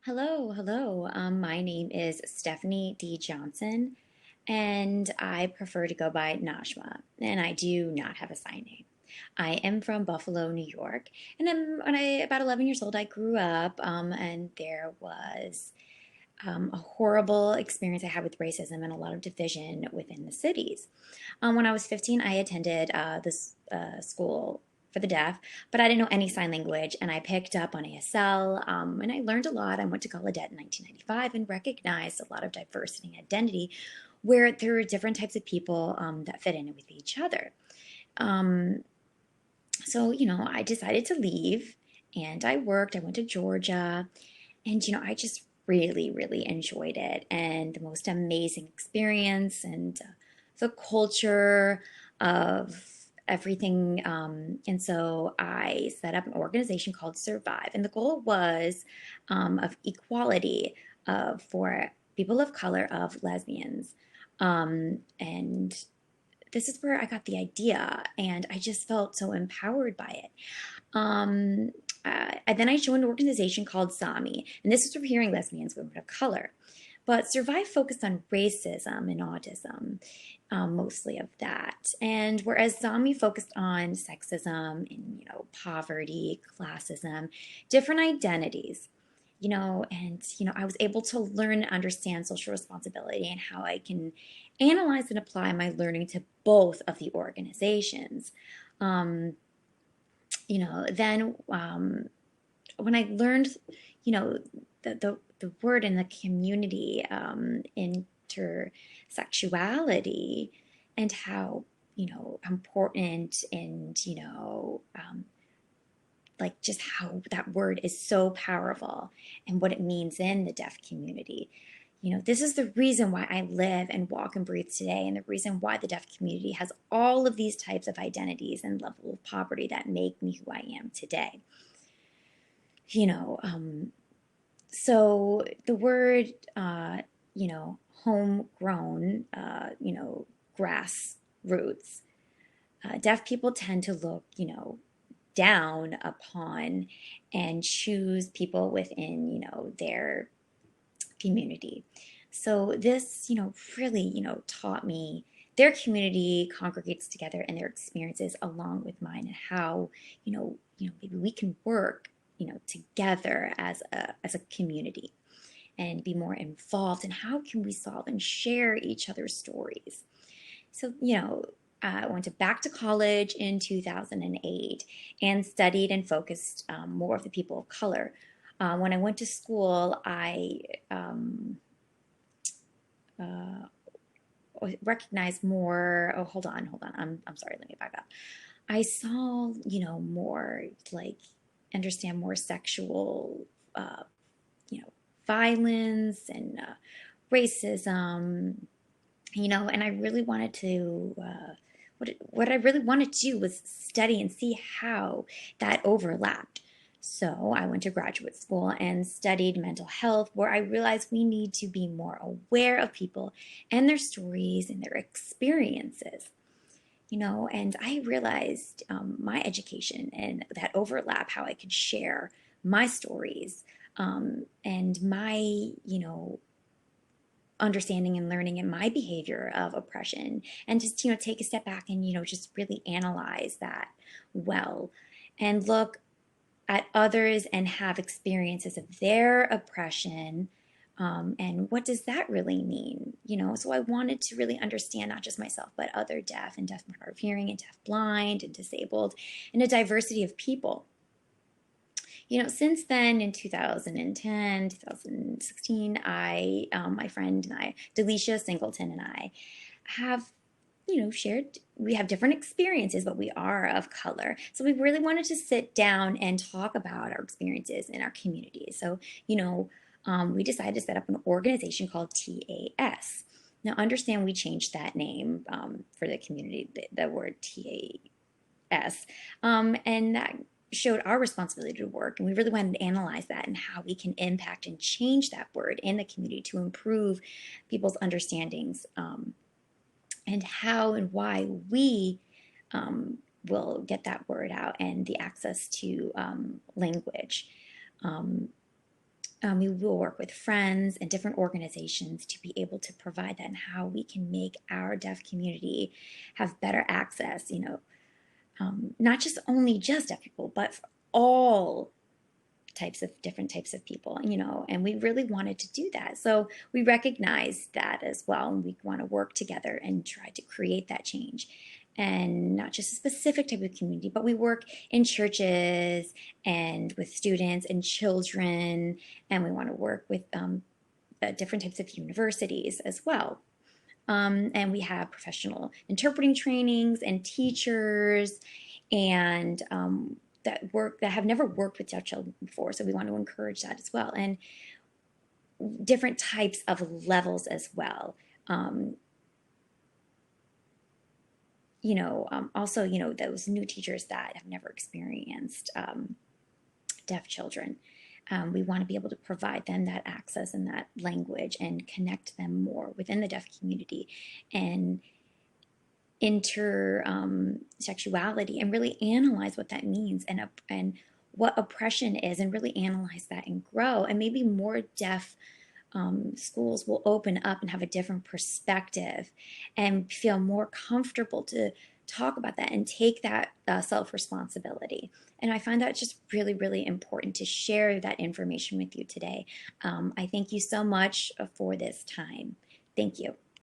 Hello, hello. My name is Stephanie D. Johnson, and I prefer to go by Najma, and I do not have a sign name. I am from Buffalo, New York, and when I about 11 years old, I grew up, and there was a horrible experience I had with racism and a lot of division within the cities. When I was 15, I attended this school for the deaf, but I didn't know any sign language, and I picked up on ASL, and I learned a lot. I went to Gallaudet in 1995 and recognized a lot of diversity and identity where there are different types of people that fit in with each other. Um, I decided to leave and I worked. I went to Georgia and, I just really, really enjoyed it and the most amazing experience and the culture of everything. And so I set up an organization called Survive. And the goal was of equality for people of color, of lesbians. And this is where I got the idea, and I just felt so empowered by it. Um, and then I joined an organization called SAMI, and this is for hearing lesbians, women of color. But Survive focused on racism and autism, mostly of that. And whereas SAMI focused on sexism and poverty, classism, different identities. I was able to learn and understand social responsibility and how I can analyze and apply my learning to both of the organizations. Um, then when I learned, the word in the community, intersexuality, and how important and like just how that word is so powerful and what it means in the deaf community. This is the reason why I live and walk and breathe today, and the reason why the deaf community has all of these types of identities and level of poverty that make me who I am today. You know, um, so the word, homegrown, grassroots, deaf people tend to look, down upon and choose people within, their community. So this, really, taught me their community congregates together and their experiences along with mine and how, maybe we can work, together as a community and be more involved and how can we solve and share each other's stories. So, I went back to college in 2008 and studied and focused more of the people of color. When I went to school, I uh, recognized more. Oh, hold on. I'm sorry. Let me back up. I saw, more like understand more sexual, uh, you know, violence and racism, and I really wanted to, what I really wanted to do was study and see how that overlapped. So I went to graduate school and studied mental health, where I realized we need to be more aware of people and their stories and their experiences. And I realized my education and that overlap, how I could share my stories and my, understanding and learning and my behavior of oppression, and just take a step back and just really analyze that well and look at others and have experiences of their oppression, and what does that really mean. So I wanted to really understand not just myself but other deaf and deaf hard of hearing and deaf blind and disabled and a diversity of people. Since then in 2010, 2016, my friend and I, Delisha Singleton and I, have, shared, we have different experiences, but we are of color. So we really wanted to sit down and talk about our experiences in our community. So, we decided to set up an organization called TAS. Now, understand we changed that name for the community, the word TAS, and that showed our responsibility to work, and we really wanted to analyze that and how we can impact and change that word in the community to improve people's understandings, and how and why we will get that word out and the access to language. Um, We will work with friends and different organizations to be able to provide that, and how we can make our deaf community have better access, not just only just deaf people, but for all different types of people, and we really wanted to do that. So we recognize that as well, and we want to work together and try to create that change. And not just a specific type of community, but we work in churches and with students and children, and we want to work with different types of universities as well. And we have professional interpreting trainings and teachers, and that have never worked with deaf children before. So we want to encourage that as well, and different types of levels as well. Also, those new teachers that have never experienced deaf children. We want to be able to provide them that access and that language and connect them more within the deaf community, and intersexuality, and really analyze what that means, and what oppression is, and really analyze that and grow. And maybe more deaf schools will open up and have a different perspective and feel more comfortable to talk about that and take that self-responsibility. And I find that just really, really important to share that information with you today. I thank you so much for this time. Thank you.